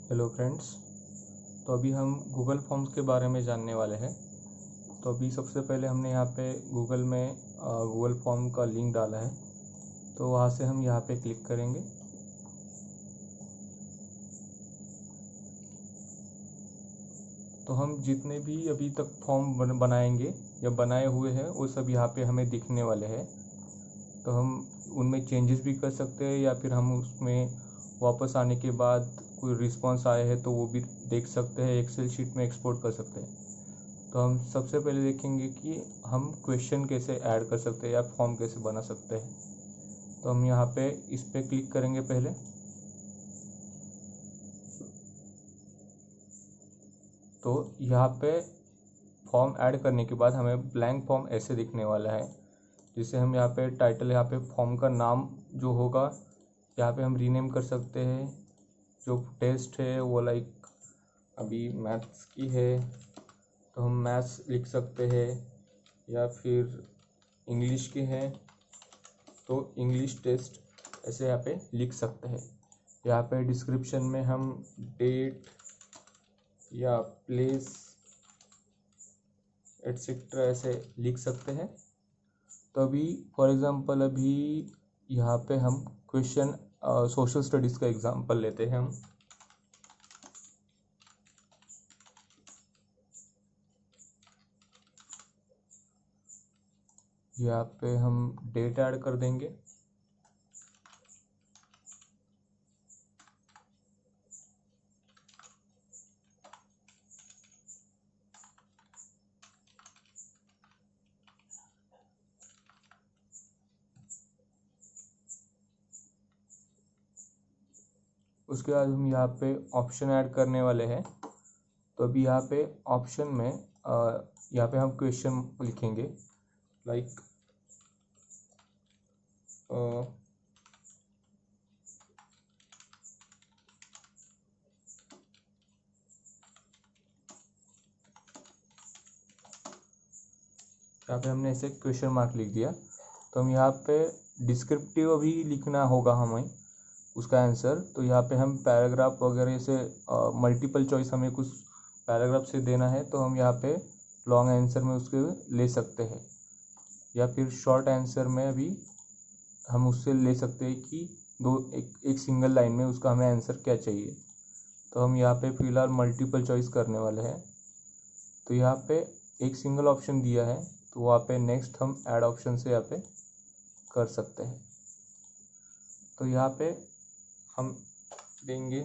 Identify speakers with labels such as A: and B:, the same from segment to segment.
A: Hello friends. तो अभी हम गूगल फॉर्म्स के बारे में जानने वाले हैं। तो अभी सबसे पहले हमने यहाँ पे गूगल में गूगल फॉर्म का लिंक डाला है, तो वहाँ से हम यहाँ पे क्लिक करेंगे। तो हम जितने भी अभी तक फॉर्म बनाएंगे या बनाए हुए हैं वो सब यहाँ पे हमें दिखने वाले हैं। तो हम उनमें चेंजेस भी कर सकते हैं या फिर हम उसमें वापस आने के बाद कोई रिस्पांस आया है तो वो भी देख सकते हैं, एक्सेल शीट में एक्सपोर्ट कर सकते हैं। तो हम सबसे पहले देखेंगे कि हम क्वेश्चन कैसे ऐड कर सकते हैं या फॉर्म कैसे बना सकते हैं। तो हम यहाँ पे इस पे क्लिक करेंगे पहले। तो यहाँ पे फॉर्म ऐड करने के बाद हमें ब्लैंक फॉर्म ऐसे दिखने वाला है, जिसे हम यहाँ पे टाइटल, यहाँ पे फॉर्म का नाम जो होगा यहाँ पे हम रीनेम कर सकते हैं। जो टेस्ट है वो लाइक अभी मैथ्स की है तो हम मैथ्स लिख सकते हैं, या फिर इंग्लिश की है तो इंग्लिश टेस्ट ऐसे यहाँ पे लिख सकते हैं। यहाँ पे डिस्क्रिप्शन में हम डेट या प्लेस एटसेट्रा ऐसे लिख सकते हैं। तो अभी फॉर एग्ज़ाम्पल अभी यहाँ पे हम क्वेश्चन सोशल स्टडीज़ का एग्जांपल लेते हैं हम। यहाँ पे हम डेट ऐड कर देंगे। उसके बाद हम यहाँ पे ऑप्शन ऐड करने वाले हैं। तो अभी यहाँ पे ऑप्शन में यहाँ पे हम क्वेश्चन लिखेंगे लाइक यहाँ पे हमने ऐसे क्वेश्चन मार्क लिख दिया। तो हम यहाँ पे डिस्क्रिप्टिव अभी लिखना होगा हमें उसका आंसर। तो यहाँ पे हम पैराग्राफ वगैरह से मल्टीपल चॉइस हमें कुछ पैराग्राफ से देना है तो हम यहाँ पे लॉन्ग आंसर में उसके ले सकते हैं, या फिर शॉर्ट आंसर में भी हम उससे ले सकते हैं कि एक सिंगल लाइन में उसका हमें आंसर क्या चाहिए। तो हम यहाँ पे फिलहाल मल्टीपल चॉइस करने वाले हैं। तो यहाँ पे एक सिंगल ऑप्शन दिया है तो वहाँ पे नेक्स्ट हम ऐड ऑप्शन से यहाँ पे कर सकते हैं। तो यहाँ पे हम देंगे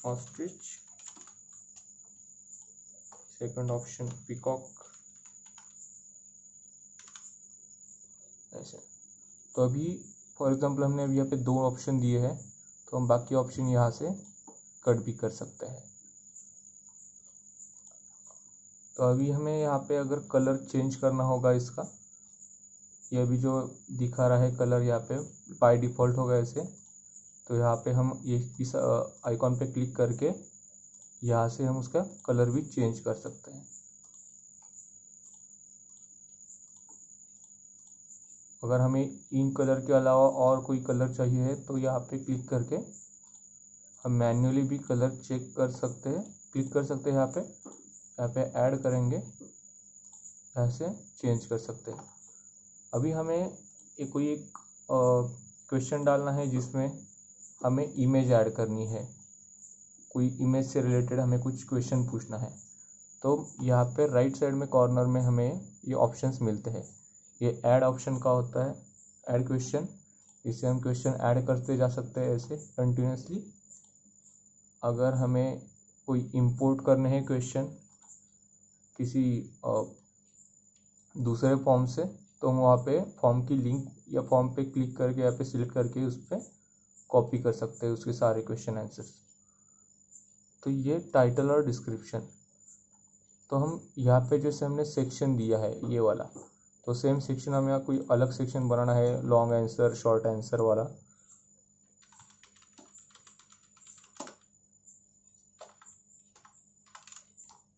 A: ऑस्ट्रिच, सेकंड ऑप्शन पीकॉक ऐसे। तो अभी फॉर एग्जांपल हमने अभी यहाँ पे दो ऑप्शन दिए हैं तो हम बाकी ऑप्शन यहाँ से कट भी कर सकते हैं। तो अभी हमें यहाँ पे अगर कलर चेंज करना होगा इसका, ये अभी जो दिखा रहा है कलर यहाँ पे बाय डिफ़ॉल्ट होगा ऐसे। तो यहाँ पे हम ये इस आइकॉन पे क्लिक करके यहाँ से हम उसका कलर भी चेंज कर सकते हैं। अगर हमें इन कलर के अलावा और कोई कलर चाहिए तो यहाँ पे क्लिक करके हम मैन्युअली भी कलर चेक कर सकते हैं, क्लिक कर सकते हैं यहाँ पे ऐड करेंगे, यहाँ से चेंज कर सकते हैं। अभी हमें कोई एक क्वेश्चन डालना है जिसमें हमें इमेज ऐड करनी है, कोई इमेज से रिलेटेड हमें कुछ क्वेश्चन पूछना है। तो यहाँ पे राइट साइड में कॉर्नर में हमें ये ऑप्शंस मिलते हैं। ये ऐड ऑप्शन का होता है, ऐड क्वेश्चन। इससे हम क्वेश्चन ऐड करते जा सकते हैं ऐसे कंटिन्यूसली। अगर हमें कोई इंपोर्ट करने हैं क्वेश्चन किसी दूसरे फॉर्म से तो हम वहाँ पे फॉर्म की लिंक या फॉर्म पे क्लिक करके यहाँ पे सिलेक्ट करके उस पर कॉपी कर सकते हैं उसके सारे क्वेश्चन आंसर्स। तो ये टाइटल और डिस्क्रिप्शन। तो हम यहाँ पे जैसे हमने सेक्शन दिया है ये वाला, तो सेम सेक्शन हमें यहाँ कोई अलग सेक्शन बनाना है, लॉन्ग आंसर शॉर्ट आंसर वाला।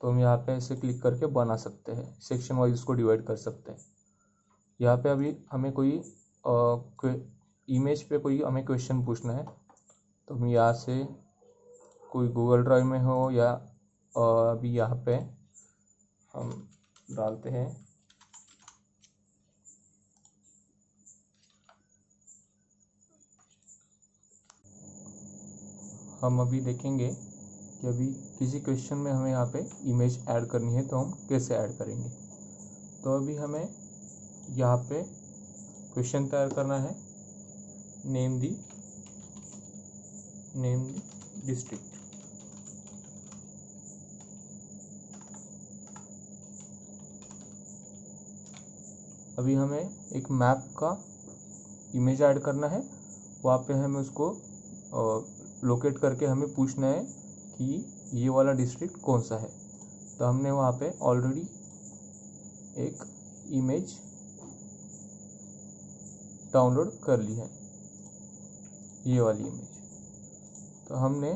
A: तो हम यहाँ पे ऐसे क्लिक करके बना सकते हैं, सेक्शन वाइज उसको डिवाइड कर सकते हैं। यहाँ पे अभी हमें कोई इमेज पे कोई हमें क्वेश्चन पूछना है तो हम यहाँ से कोई गूगल ड्राइव में हो या अभी यहाँ पे हम डालते हैं हम अभी देखेंगे कि अभी किसी क्वेश्चन में हमें यहाँ पे इमेज ऐड करनी है तो हम कैसे ऐड करेंगे। तो अभी हमें यहाँ पे क्वेश्चन तैयार करना है, नेम दी डिस्ट्रिक्ट। अभी हमें एक मैप का इमेज ऐड करना है, वहाँ पे हमें उसको लोकेट करके हमें पूछना है कि ये वाला डिस्ट्रिक्ट कौन सा है। तो हमने वहाँ पे ऑलरेडी एक इमेज डाउनलोड कर ली है, ये वाली इमेज। तो हमने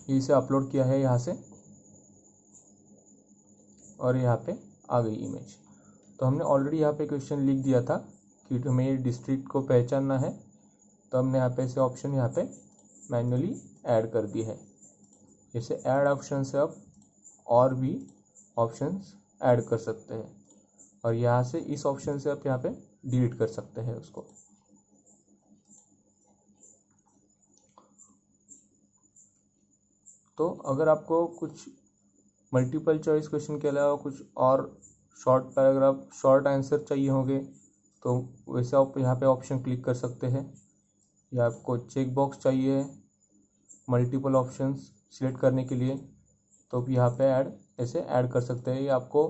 A: इसे अपलोड किया है यहाँ से और यहाँ पे आ गई इमेज। तो हमने ऑलरेडी यहाँ पे क्वेश्चन लिख दिया था कि हमें ये डिस्ट्रिक्ट को पहचानना है, तो हमने यहाँ पे ऐसे ऑप्शन यहाँ पे मैन्युअली ऐड कर दी है। जैसे ऐड ऑप्शन से आप और भी ऑप्शंस ऐड कर सकते हैं और यहाँ से इस ऑप्शन से आप यहाँ पे डिलीट कर सकते हैं उसको। तो अगर आपको कुछ मल्टीपल चॉइस क्वेश्चन के अलावा कुछ और शॉर्ट पैराग्राफ, शॉर्ट आंसर चाहिए होंगे तो वैसे आप यहाँ पे ऑप्शन क्लिक कर सकते हैं। या आपको चेक बॉक्स चाहिए मल्टीपल ऑप्शंस सिलेक्ट करने के लिए तो यहाँ पे ऐसे ऐड कर सकते हैं। या आपको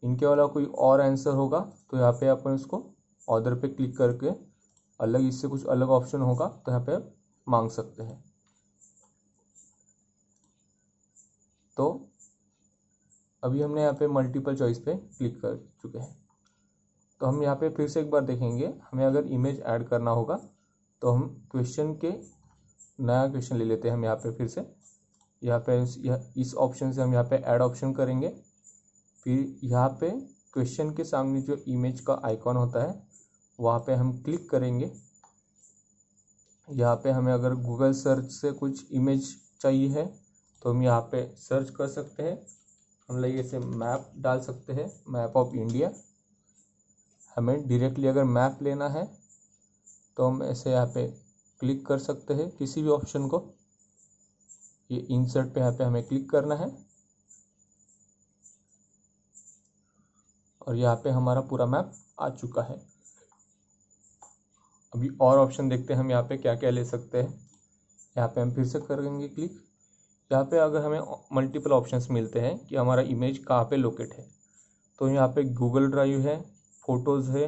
A: इनके वाला कोई और आंसर होगा तो यहाँ पे अपन इसको ऑर्डर पे क्लिक करके अलग इससे कुछ अलग ऑप्शन होगा तो यहाँ पे मांग सकते हैं। तो अभी हमने यहाँ पे मल्टीपल चॉइस पे क्लिक कर चुके हैं। तो हम यहाँ पे फिर से एक बार देखेंगे, हमें अगर इमेज ऐड करना होगा तो हम क्वेश्चन के नया क्वेश्चन ले लेते हैं। हम यहाँ पे फिर से यहाँ पे इस ऑप्शन से हम यहाँ पे ऐड ऑप्शन करेंगे। फिर यहाँ पे क्वेश्चन के सामने जो इमेज का आइकॉन होता है वहाँ पे हम क्लिक करेंगे। यहाँ पे हमें अगर गूगल सर्च से कुछ इमेज चाहिए है तो हम यहाँ पे सर्च कर सकते हैं। हम लाइक ऐसे मैप डाल सकते हैं, मैप ऑफ इंडिया। हमें डायरेक्टली अगर मैप लेना है तो हम ऐसे यहाँ पे क्लिक कर सकते हैं किसी भी ऑप्शन को। ये इंसर्ट पे यहाँ पे हमें क्लिक करना है और यहाँ पे हमारा पूरा मैप आ चुका है। अभी और ऑप्शन देखते हैं हम यहाँ पे क्या क्या ले सकते हैं। यहाँ पे हम फिर से करेंगे क्लिक। यहाँ पे अगर हमें मल्टीपल ऑप्शंस मिलते हैं कि हमारा इमेज कहाँ पे लोकेट है, तो यहाँ पे गूगल ड्राइव है, फोटोज़ है,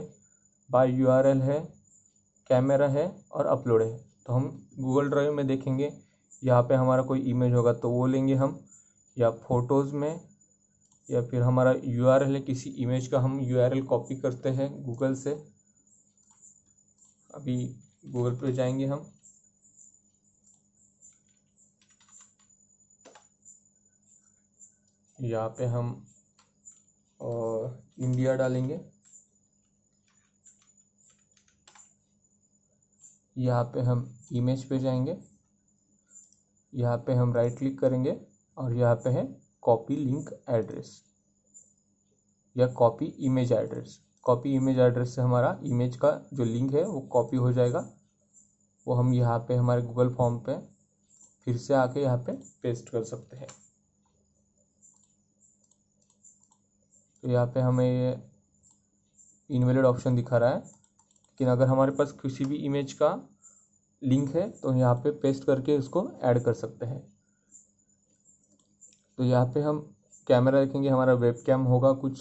A: बाय यूआरएल है, कैमरा है और अपलोड है। तो हम गूगल ड्राइव में देखेंगे, यहाँ पे हमारा कोई इमेज होगा तो वो लेंगे हम, या फोटोज़ में, या फिर हमारा यूआरएल है किसी इमेज का, हम यूआरएल कॉपी करते हैं गूगल से। अभी गूगल पे जाएंगे हम, यहाँ पे हम इंडिया डालेंगे। यहाँ पे हम इमेज पे जाएंगे, यहाँ पे हम राइट क्लिक करेंगे और यहाँ पे है कॉपी लिंक एड्रेस या copy image address. Copy image address से हमारा इमेज का जो लिंक है वो कॉपी हो जाएगा। वो हम यहाँ पे हमारे गूगल फॉर्म पे फिर से आके यहाँ पे पेस्ट कर सकते हैं। तो यहाँ पे हमें ये इनवैलिड ऑप्शन दिखा रहा है, लेकिन अगर हमारे पास किसी भी इमेज का लिंक है तो यहाँ पे पेस्ट करके इसको ऐड कर सकते हैं। तो यहाँ पे हम कैमरा रखेंगे, हमारा वेब कैम होगा कुछ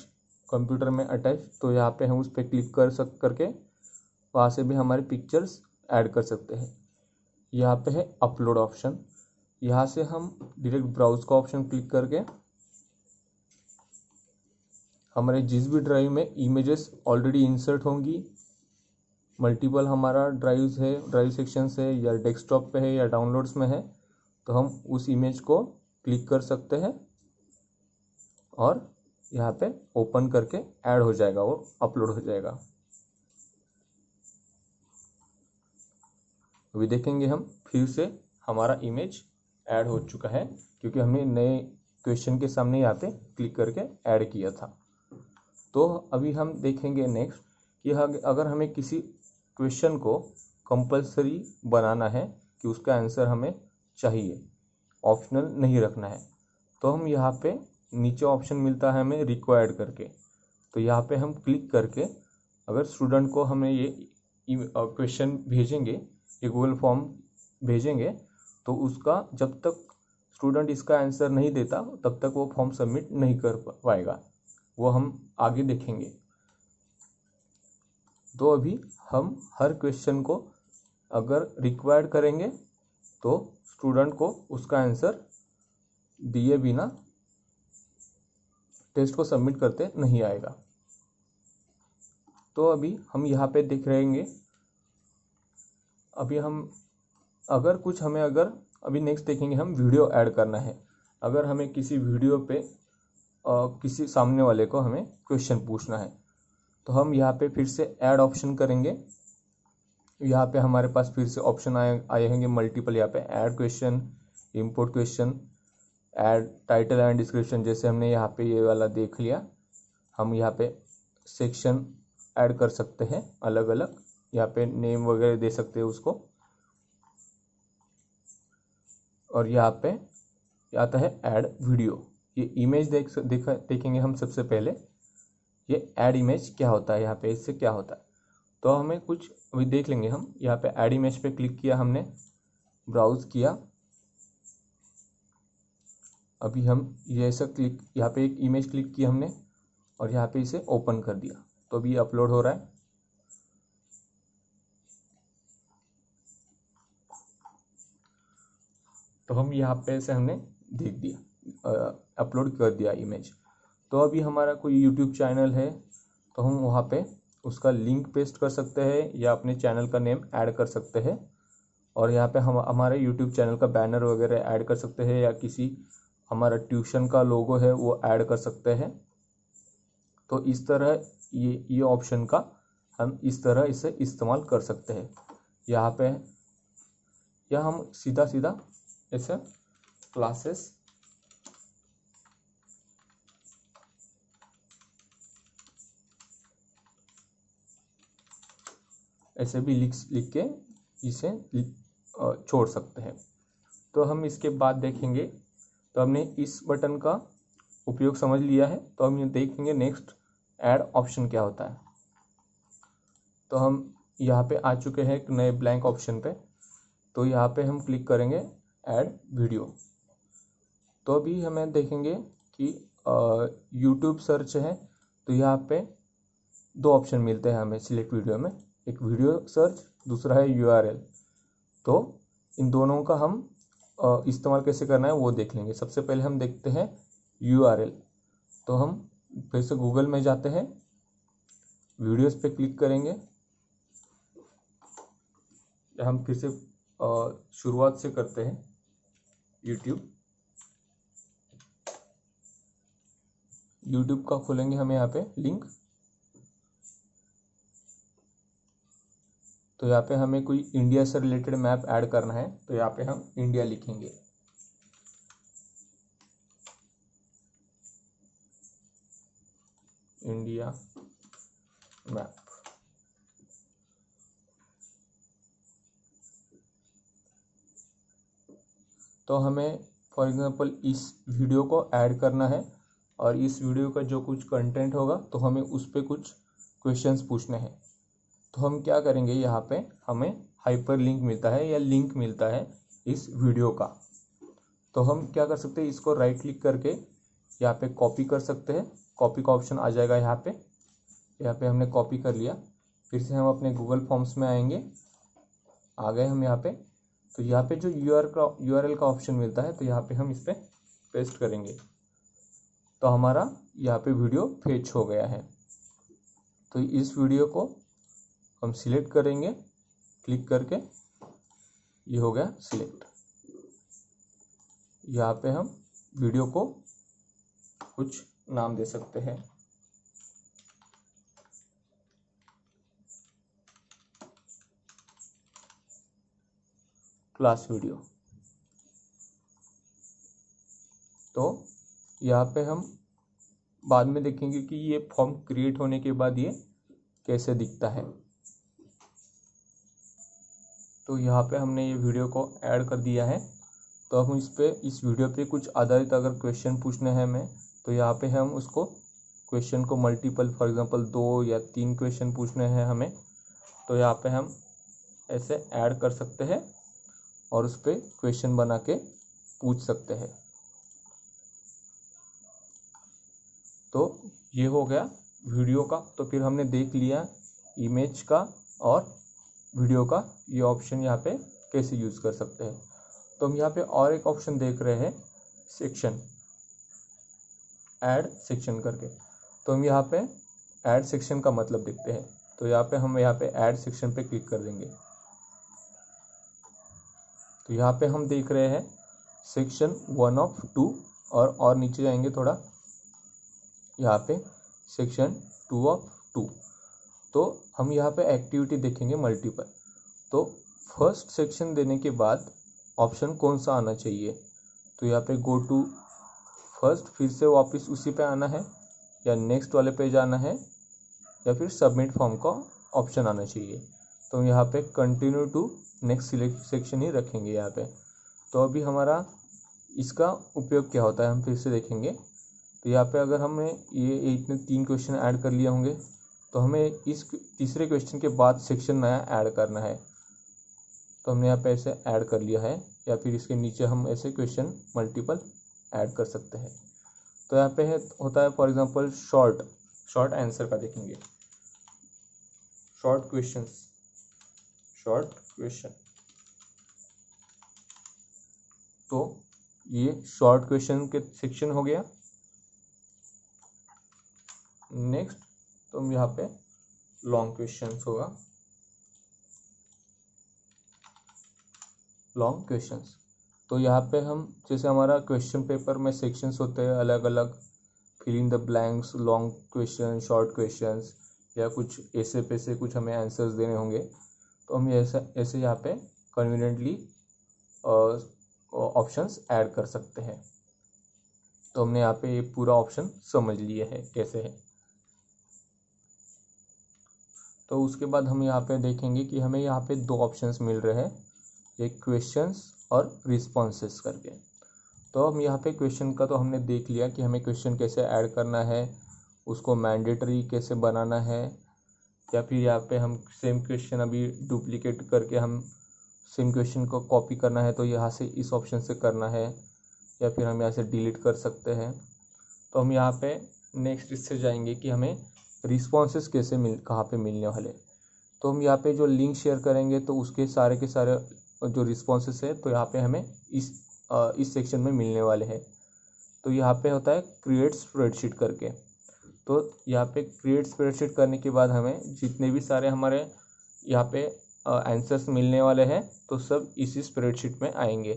A: कंप्यूटर में अटैच, तो यहाँ पे हम उस पर क्लिक करके वहाँ से भी हमारे पिक्चर्स ऐड कर सकते हैं। यहाँ पे है अपलोड ऑप्शन, यहाँ से हम डायरेक्ट ब्राउज का ऑप्शन क्लिक करके हमारे जिस भी ड्राइव में इमेजेस ऑलरेडी इंसर्ट होंगी, मल्टीपल हमारा ड्राइव्स है, ड्राइव सेक्शंस है, या डेस्कटॉप पे है या डाउनलोड्स में है, तो हम उस इमेज को क्लिक कर सकते हैं और यहाँ पे ओपन करके ऐड हो जाएगा, वो अपलोड हो जाएगा। अभी देखेंगे हम फिर से हमारा इमेज ऐड हो चुका है, क्योंकि हमने नए क्वेश्चन के सामने यहाँ पे क्लिक करके ऐड किया था। तो अभी हम देखेंगे नेक्स्ट कि अगर हमें किसी क्वेश्चन को कंपलसरी बनाना है कि उसका आंसर हमें चाहिए, ऑप्शनल नहीं रखना है, तो हम यहाँ पे नीचे ऑप्शन मिलता है हमें रिक्वायर्ड करके, तो यहाँ पे हम क्लिक करके अगर स्टूडेंट को हमें ये क्वेश्चन भेजेंगे, ये गूगल फॉर्म भेजेंगे, तो उसका जब तक स्टूडेंट इसका आंसर नहीं देता तब तक वो फॉर्म सबमिट नहीं कर पाएगा, वो हम आगे देखेंगे। तो अभी हम हर क्वेश्चन को अगर रिक्वायर्ड करेंगे तो स्टूडेंट को उसका आंसर दिए बिना टेस्ट को सबमिट करते नहीं आएगा। तो अभी हम यहाँ पे देख रहेंगे, अभी हम अगर कुछ हमें अगर अभी नेक्स्ट देखेंगे हम वीडियो ऐड करना है। अगर हमें किसी वीडियो पे किसी सामने वाले को हमें क्वेश्चन पूछना है, तो हम यहाँ पे फिर से ऐड ऑप्शन करेंगे। यहाँ पे हमारे पास फिर से ऑप्शन आए होंगे मल्टीपल, यहाँ पे add question, import question, add title and description, जैसे हमने यहाँ पे ये वाला देख लिया। हम यहाँ पे सेक्शन ऐड कर सकते हैं अलग अलग, यहाँ पे नेम वगैरह दे सकते हैं उसको। और यहाँ पे आता है ऐड वीडियो, ये इमेज देखेंगे हम सबसे पहले, ये ऐड इमेज क्या होता है, यहाँ पे इससे क्या होता है। तो हमें कुछ अभी देख लेंगे हम। यहाँ पे ऐड इमेज पे क्लिक किया हमने, ब्राउज किया, अभी हम ये ऐसा क्लिक, यहाँ पे एक इमेज क्लिक की हमने और यहाँ पे इसे ओपन कर दिया, तो अभी अपलोड हो रहा है। तो हम यहाँ पे से हमने देख दिया, अपलोड कर दिया इमेज। तो अभी हमारा कोई यूट्यूब चैनल है तो हम वहाँ पे उसका लिंक पेस्ट कर सकते हैं या अपने चैनल का नेम ऐड कर सकते हैं, और यहाँ पे हम हमारे यूट्यूब चैनल का बैनर वगैरह ऐड कर सकते हैं, या किसी हमारा ट्यूशन का लोगो है वो ऐड कर सकते हैं। तो इस तरह ये ऑप्शन का हम इस तरह इसे इस्तेमाल कर सकते हैं यहाँ पे, या हम सीधा सीधा ऐसे क्लासेस ऐसे भी लिख के इसे छोड़ सकते हैं। तो हम इसके बाद देखेंगे, तो हमने इस बटन का उपयोग समझ लिया है, तो हम ये देखेंगे नेक्स्ट ऐड ऑप्शन क्या होता है। तो हम यहाँ पे आ चुके हैं एक नए ब्लैंक ऑप्शन पे, तो यहाँ पे हम क्लिक करेंगे ऐड वीडियो। तो अभी हमें देखेंगे कि यूट्यूब सर्च है, तो यहाँ पे दो ऑप्शन मिलते हैं हमें सिलेक्ट वीडियो में, एक वीडियो सर्च, दूसरा है URL। तो इन दोनों का हम इस्तेमाल कैसे करना है वो देख लेंगे। सबसे पहले हम देखते हैं URL, तो हम फिर से गूगल में जाते हैं, वीडियोस पे क्लिक करेंगे, हम फिर से शुरुआत से करते हैं यूट्यूब का खोलेंगे हम यहाँ पे लिंक। तो यहाँ पे हमें कोई इंडिया से रिलेटेड मैप ऐड करना है, तो यहाँ पे हम इंडिया लिखेंगे। India map. तो हमें फॉर एग्जांपल इस वीडियो को ऐड करना है, और इस वीडियो का जो कुछ कंटेंट होगा तो हमें उस पर कुछ क्वेश्चंस पूछने हैं। तो हम क्या करेंगे, यहाँ पे हमें हाइपर लिंक मिलता है या लिंक मिलता है इस वीडियो का। तो हम क्या कर सकते हैं, इसको राइट क्लिक करके यहाँ पे कॉपी कर सकते हैं, कॉपी का ऑप्शन आ जाएगा यहाँ पे हमने कॉपी कर लिया। फिर से हम अपने गूगल फॉर्म्स में आएंगे, आ गए हम यहाँ पे। तो यहाँ पे जो URL का ऑप्शन मिलता है, तो यहाँ पे हम इस पर पेस्ट करेंगे, तो हमारा यहाँ पे वीडियो फेच हो गया है। तो इस वीडियो को हम सिलेक्ट करेंगे क्लिक करके, ये हो गया सिलेक्ट। यहाँ पे हम वीडियो को कुछ नाम दे सकते हैं, क्लास वीडियो। तो यहाँ पे हम बाद में देखेंगे कि ये फॉर्म क्रिएट होने के बाद ये कैसे दिखता है। तो यहाँ पे हमने ये वीडियो को ऐड कर दिया है। तो हम इस वीडियो पे कुछ आधारित अगर क्वेश्चन पूछने हैं हमें, तो यहाँ पे हम उसको क्वेश्चन को मल्टीपल, फॉर एग्जांपल 2 या 3 क्वेश्चन पूछने हैं हमें, तो यहाँ पे हम ऐसे ऐड कर सकते हैं और उस पर क्वेश्चन बना के पूछ सकते हैं। तो ये हो गया वीडियो का। तो फिर हमने देख लिया इमेज का और वीडियो का ये ऑप्शन यहाँ पे कैसे यूज़ कर सकते हैं। तो हम यहाँ पे और एक ऑप्शन देख रहे हैं, सेक्शन, ऐड सेक्शन करके। तो हम यहाँ पे ऐड सेक्शन का मतलब देखते हैं। तो यहाँ पे ऐड सेक्शन पे क्लिक कर देंगे। तो यहाँ पे हम देख रहे हैं सेक्शन 1 of 2 और नीचे जाएंगे थोड़ा, यहाँ पे सेक्शन 2 of 2। तो हम यहाँ पे एक्टिविटी देखेंगे मल्टीपल। तो फर्स्ट सेक्शन देने के बाद ऑप्शन कौन सा आना चाहिए, तो यहाँ पे गो टू फर्स्ट, फिर से वापस उसी पे आना है, या नेक्स्ट वाले पे जाना है, या फिर सबमिट फॉर्म का ऑप्शन आना चाहिए। तो हम यहाँ पे कंटिन्यू टू नेक्स्ट सेक्शन ही रखेंगे यहाँ पे। तो अभी हमारा इसका उपयोग क्या होता है हम फिर से देखेंगे। तो यहाँ पे अगर हमने ये इतने 3 क्वेश्चन ऐड कर लिए होंगे, तो हमें इस तीसरे क्वेश्चन के बाद सेक्शन नया ऐड करना है। तो हमने यहाँ पे ऐसे ऐड कर लिया है, या फिर इसके नीचे हम ऐसे क्वेश्चन मल्टीपल ऐड कर सकते हैं। तो यहाँ पे होता है फॉर एग्जांपल शॉर्ट आंसर का देखेंगे, शॉर्ट क्वेश्चन। तो ये शॉर्ट क्वेश्चन के सेक्शन हो गया। नेक्स्ट तो हम यहाँ पे लॉन्ग क्वेश्चंस होगा, लॉन्ग क्वेश्चंस। तो यहाँ पे हम जैसे हमारा क्वेश्चन पेपर में सेक्शंस होते हैं अलग अलग, fill in the blanks, long question, short questions, या कुछ ऐसे पैसे कुछ हमें आंसर्स देने होंगे, तो हम ऐसे यहाँ पे कन्वीनियंटली ऑप्शंस ऐड कर सकते हैं। तो हमने यहाँ पे ये पूरा ऑप्शन समझ लिया है कैसे है। तो उसके बाद हम यहाँ पे देखेंगे कि हमें यहाँ पे 2 ऑप्शंस मिल रहे हैं, एक क्वेश्चंस और रिस्पॉन्सेस करके। तो हम यहाँ पे क्वेश्चन का तो हमने देख लिया कि हमें क्वेश्चन कैसे ऐड करना है, उसको मैंडेटरी कैसे बनाना है, या फिर यहाँ पे हम सेम क्वेश्चन अभी डुप्लीकेट करके हम सेम क्वेश्चन को कॉपी करना है तो यहाँ से इस ऑप्शन से करना है, या फिर हम यहाँ से डिलीट कर सकते हैं। तो हम यहाँ पे नेक्स्ट इससे जाएंगे कि हमें रिस्पॉन्सेस कैसे कहाँ पे मिलने वाले। तो हम यहाँ पे जो लिंक शेयर करेंगे तो उसके सारे के सारे जो रिस्पॉन्सेस है तो यहाँ पे हमें इस सेक्शन में मिलने वाले हैं। तो यहाँ पे होता है क्रिएट स्प्रेडशीट करके। तो यहाँ पे क्रिएट स्प्रेडशीट करने के बाद हमें जितने भी सारे हमारे यहाँ पे आंसर्स मिलने वाले हैं तो सब इसी स्प्रेडशीट में आएंगे।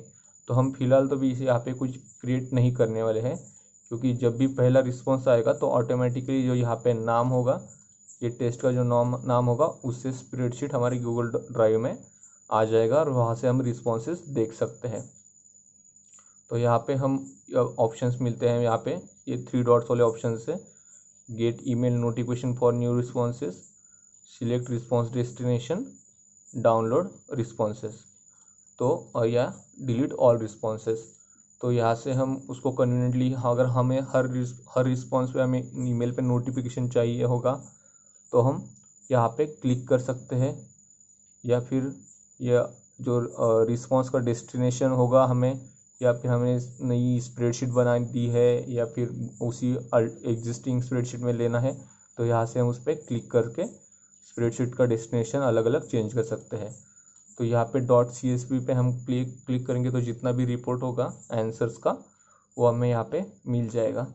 A: तो हम फिलहाल तो भी इसे यहाँ पे कुछ क्रिएट नहीं करने वाले हैं, क्योंकि जब भी पहला रिस्पॉन्स आएगा तो ऑटोमेटिकली जो यहाँ पे नाम होगा, ये टेस्ट का जो नाम होगा, उससे स्प्रेडशीट हमारी गूगल ड्राइव में आ जाएगा और वहाँ से हम रिस्पॉन्सेस देख सकते हैं। तो यहाँ पे हम ऑप्शंस मिलते हैं, यहाँ पे ये 3 डॉट्स वाले ऑप्शन से gate email notification for new responses, select response destination, download responses, तो या डिलीट ऑल रिस्पॉन्सेस। तो यहाँ से हम उसको कन्वीनियंटली, अगर हमें हर रिस्पॉन्स पे हमें ईमेल पे नोटिफिकेशन चाहिए होगा तो हम यहाँ पे क्लिक कर सकते हैं, या फिर यह जो रिस्पॉन्स का डेस्टिनेशन होगा हमें, या फिर हमें नई स्प्रेडशीट बना दी है या फिर उसी एग्जिस्टिंग स्प्रेडशीट में लेना है, तो यहाँ से हम उस पर क्लिक करके स्प्रेडशीट का डेस्टिनेशन अलग अलग चेंज कर सकते हैं। तो यहाँ पे .csv पे हम क्लिक करेंगे तो जितना भी रिपोर्ट होगा आंसर्स का वो हमें यहाँ पे मिल जाएगा।